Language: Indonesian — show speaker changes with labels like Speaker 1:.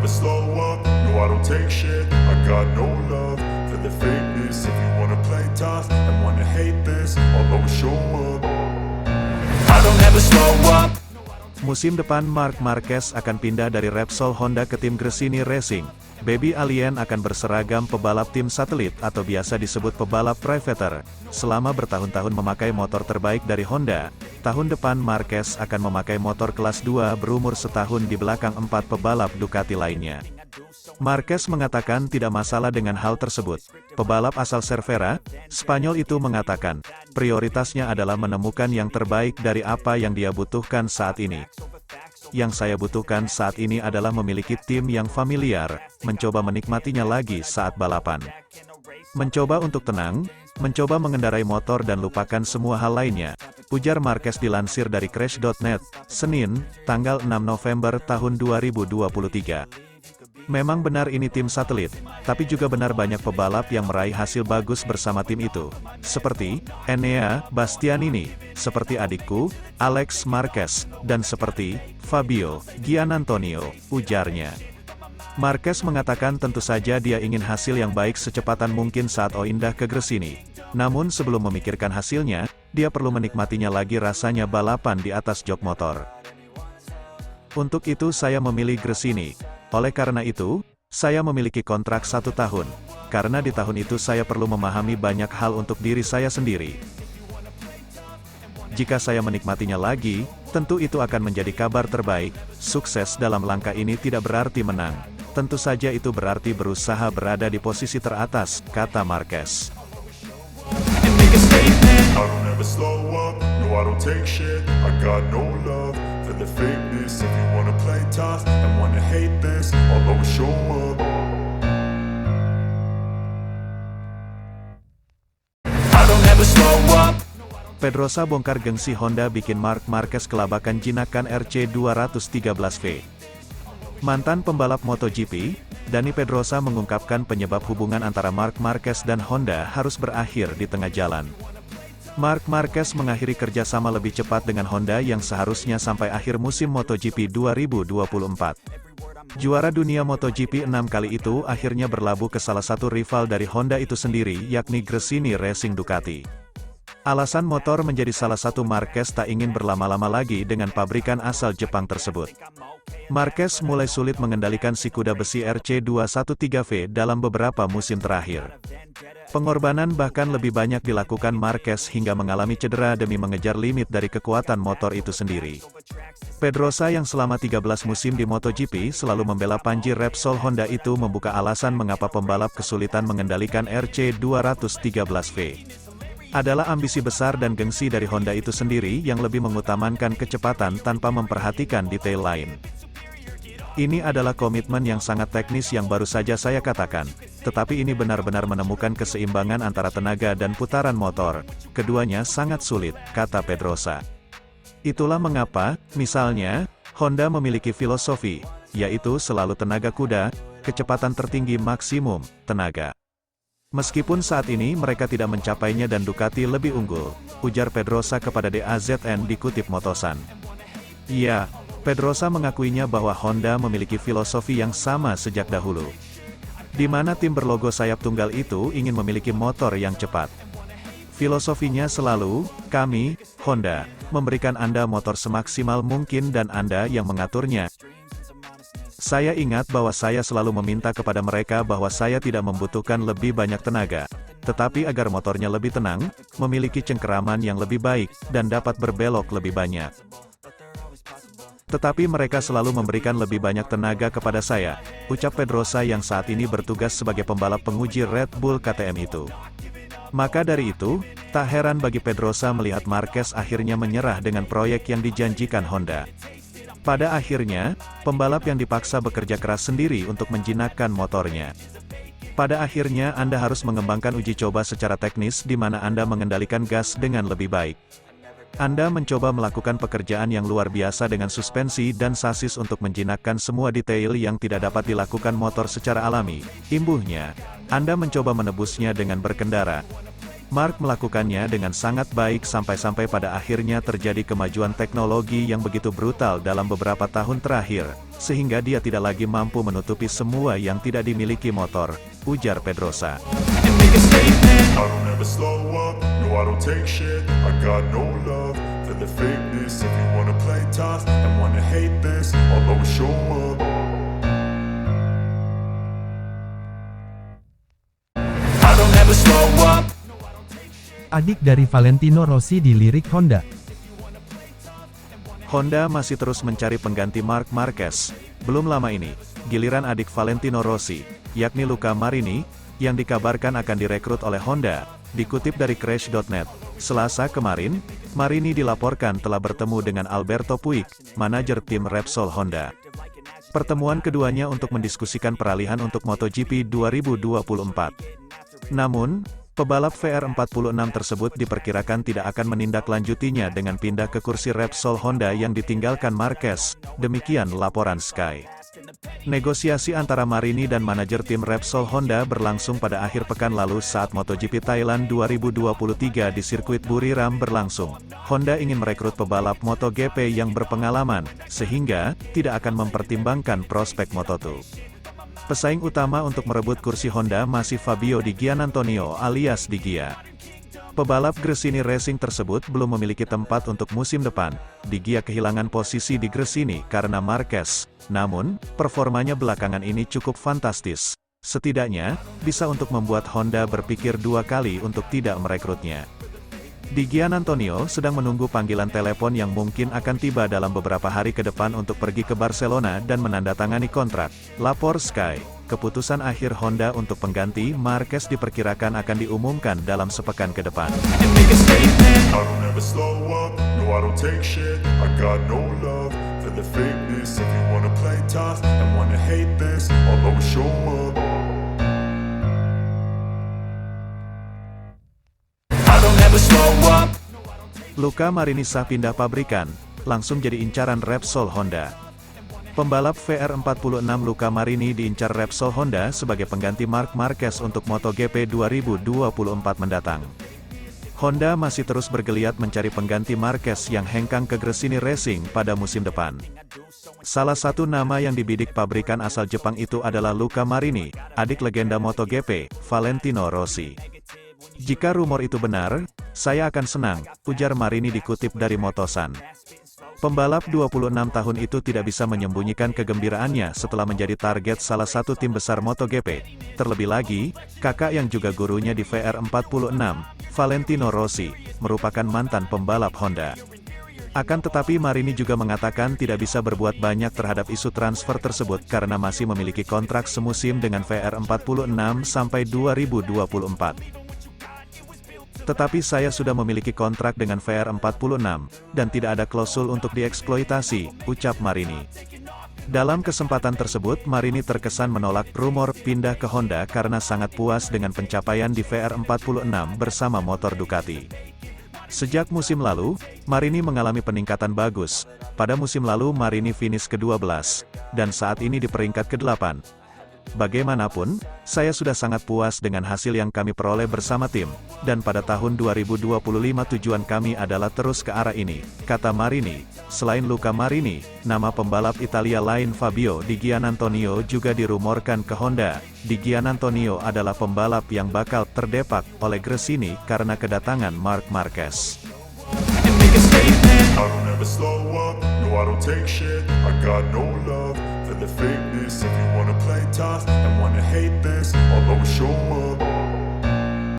Speaker 1: slow up, no I don't take shit. I got no love for the fakeness. If you wanna play tough and wanna hate this, I'll always show up. I don't ever slow up.
Speaker 2: Musim depan Marc Marquez akan pindah dari Repsol Honda ke tim Gresini Racing. Baby Alien akan berseragam pebalap tim satelit atau biasa disebut pebalap privateer. Selama bertahun-tahun memakai motor terbaik dari Honda, tahun depan Marquez akan memakai motor kelas 2 berumur setahun di belakang 4 pebalap Ducati lainnya. Marquez mengatakan tidak masalah dengan hal tersebut. Pebalap asal Cervera, Spanyol itu mengatakan, prioritasnya adalah menemukan yang terbaik dari apa yang dia butuhkan saat ini. Yang saya butuhkan saat ini adalah memiliki tim yang familiar, mencoba menikmatinya lagi saat balapan. Mencoba untuk tenang, mencoba mengendarai motor dan lupakan semua hal lainnya, ujar Marquez dilansir dari Crash.net, Senin, tanggal 6 November tahun 2023. Memang benar ini tim satelit, tapi juga benar banyak pebalap yang meraih hasil bagus bersama tim itu. Seperti Enea Bastianini, seperti adikku, Alex Marquez, dan seperti Fabio Gianantonio, ujarnya. Marquez mengatakan tentu saja dia ingin hasil yang baik secepatan mungkin saat indah ke Gresini. Namun sebelum memikirkan hasilnya, dia perlu menikmatinya lagi rasanya balapan di atas jok motor. Untuk itu saya memilih Gresini. Oleh karena itu, saya memiliki kontrak 1 tahun. Karena di tahun itu saya perlu memahami banyak hal untuk diri saya sendiri. Jika saya menikmatinya lagi, tentu itu akan menjadi kabar terbaik. Sukses dalam langkah ini tidak berarti menang. Tentu saja itu berarti berusaha berada di posisi teratas, kata Marquez.
Speaker 1: I don't ever slow up, no I don't take shit. I got no love for the fakeness. If you wanna play tough and wanna hate this, I'll always show up. I don't ever slow up.
Speaker 2: Pedrosa bongkar gengsi Honda bikin Marc Marquez kelabakan jinakan RC213V. Mantan pembalap MotoGP, Dani Pedrosa mengungkapkan penyebab hubungan antara Marc Marquez dan Honda harus berakhir di tengah jalan. Marc Marquez mengakhiri kerjasama lebih cepat dengan Honda yang seharusnya sampai akhir musim MotoGP 2024. Juara dunia MotoGP 6 kali itu akhirnya berlabuh ke salah satu rival dari Honda itu sendiri, yakni Gresini Racing Ducati. Alasan motor menjadi salah satu Marquez tak ingin berlama-lama lagi dengan pabrikan asal Jepang tersebut. Marquez mulai sulit mengendalikan si kuda besi RC213V dalam beberapa musim terakhir. Pengorbanan bahkan lebih banyak dilakukan Marquez hingga mengalami cedera demi mengejar limit dari kekuatan motor itu sendiri. Pedrosa yang selama 13 musim di MotoGP selalu membela panji Repsol Honda itu membuka alasan mengapa pembalap kesulitan mengendalikan RC213V. Adalah ambisi besar dan gengsi dari Honda itu sendiri yang lebih mengutamakan kecepatan tanpa memperhatikan detail lain. Ini adalah komitmen yang sangat teknis yang baru saja saya katakan, tetapi ini benar-benar menemukan keseimbangan antara tenaga dan putaran motor. Keduanya sangat sulit, kata Pedrosa. Itulah mengapa, misalnya, Honda memiliki filosofi, yaitu selalu tenaga kuda, kecepatan tertinggi maksimum, tenaga. Meskipun saat ini mereka tidak mencapainya dan Ducati lebih unggul, ujar Pedrosa kepada DAZN dikutip Motosan. Iya, Pedrosa mengakuinya bahwa Honda memiliki filosofi yang sama sejak dahulu. Di mana tim berlogo sayap tunggal itu ingin memiliki motor yang cepat. Filosofinya selalu, kami, Honda, memberikan Anda motor semaksimal mungkin dan Anda yang mengaturnya. Saya ingat bahwa saya selalu meminta kepada mereka bahwa saya tidak membutuhkan lebih banyak tenaga, tetapi agar motornya lebih tenang, memiliki cengkeraman yang lebih baik, dan dapat berbelok lebih banyak. Tetapi mereka selalu memberikan lebih banyak tenaga kepada saya, ucap Pedrosa yang saat ini bertugas sebagai pembalap penguji Red Bull KTM itu. Maka dari itu, tak heran bagi Pedrosa melihat Marquez akhirnya menyerah dengan proyek yang dijanjikan Honda. Pada akhirnya, pembalap yang dipaksa bekerja keras sendiri untuk menjinakkan motornya. Pada akhirnya Anda harus mengembangkan uji coba secara teknis di mana Anda mengendalikan gas dengan lebih baik. Anda mencoba melakukan pekerjaan yang luar biasa dengan suspensi dan sasis untuk menjinakkan semua detail yang tidak dapat dilakukan motor secara alami. Imbuhnya, Anda mencoba menebusnya dengan berkendara. Mark melakukannya dengan sangat baik sampai-sampai pada akhirnya terjadi kemajuan teknologi yang begitu brutal dalam beberapa tahun terakhir, sehingga dia tidak lagi mampu menutupi semua yang tidak dimiliki motor, ujar Pedrosa.
Speaker 1: I don't ever slow up, no I don't take shit. I got no love for the fakeness. If you wanna play tough and wanna hate this, I'll always show up. I don't ever slow up.
Speaker 3: Adik dari Valentino Rossi dilirik Honda.
Speaker 2: Honda masih terus mencari pengganti Marc Marquez. Belum lama ini, giliran adik Valentino Rossi, yakni Luca Marini, yang dikabarkan akan direkrut oleh Honda. Dikutip dari Crash.net, Selasa kemarin, Marini dilaporkan telah bertemu dengan Alberto Puig, manajer tim Repsol Honda. Pertemuan keduanya untuk mendiskusikan peralihan untuk MotoGP 2024. Namun, pebalap VR46 tersebut diperkirakan tidak akan menindaklanjutinya dengan pindah ke kursi Repsol Honda yang ditinggalkan Marquez, demikian laporan Sky. Negosiasi antara Marini dan manajer tim Repsol Honda berlangsung pada akhir pekan lalu saat MotoGP Thailand 2023 di sirkuit Buriram berlangsung. Honda ingin merekrut pebalap MotoGP yang berpengalaman, sehingga tidak akan mempertimbangkan prospek Moto2. Pesaing utama untuk merebut kursi Honda masih Fabio Di Giannantonio alias Di Gia. Pebalap Gresini Racing tersebut belum memiliki tempat untuk musim depan. Di Gia kehilangan posisi di Gresini karena Marquez, namun, performanya belakangan ini cukup fantastis. Setidaknya, bisa untuk membuat Honda berpikir dua kali untuk tidak merekrutnya. Di Giannantonio sedang menunggu panggilan telepon yang mungkin akan tiba dalam beberapa hari ke depan untuk pergi ke Barcelona dan menandatangani kontrak, lapor Sky. Keputusan akhir Honda untuk pengganti Marquez diperkirakan akan diumumkan dalam sepekan ke depan.
Speaker 1: I don't ever slow up, no I don't take shit. I got no love for the fakeness. If you wanna play tough and wanna hate this, I'll always show up. I don't ever slow up.
Speaker 2: Luca Marini sah pindah pabrikan, langsung jadi incaran Repsol Honda. Pembalap VR46 Luca Marini diincar Repsol Honda sebagai pengganti Marc Marquez untuk MotoGP 2024 mendatang. Honda masih terus bergeliat mencari pengganti Marquez yang hengkang ke Gresini Racing pada musim depan. Salah satu nama yang dibidik pabrikan asal Jepang itu adalah Luca Marini, adik legenda MotoGP, Valentino Rossi. Jika rumor itu benar, saya akan senang, ujar Marini dikutip dari Motosan. Pembalap 26 tahun itu tidak bisa menyembunyikan kegembiraannya setelah menjadi target salah satu tim besar MotoGP. Terlebih lagi, kakak yang juga gurunya di VR46, Valentino Rossi, merupakan mantan pembalap Honda. Akan tetapi Marini juga mengatakan tidak bisa berbuat banyak terhadap isu transfer tersebut karena masih memiliki kontrak semusim dengan VR46 sampai 2024. Tetapi saya sudah memiliki kontrak dengan VR46, dan tidak ada klausul untuk dieksploitasi, ucap Marini. Dalam kesempatan tersebut Marini terkesan menolak rumor pindah ke Honda karena sangat puas dengan pencapaian di VR46 bersama motor Ducati. Sejak musim lalu, Marini mengalami peningkatan bagus. Pada musim lalu Marini finish ke-12, dan saat ini di peringkat ke-8. Bagaimanapun, saya sudah sangat puas dengan hasil yang kami peroleh bersama tim, dan pada tahun 2025 tujuan kami adalah terus ke arah ini, kata Marini. Selain Luca Marini, nama pembalap Italia lain Fabio Di Giannantonio juga dirumorkan ke Honda. Di Giannantonio adalah pembalap yang bakal terdepak oleh Gresini karena kedatangan Marc Marquez.
Speaker 1: I don't ever slow up, no I don't take shit. I got no love for the fakeness. If you wanna play tough and wanna hate this, I'll always show up.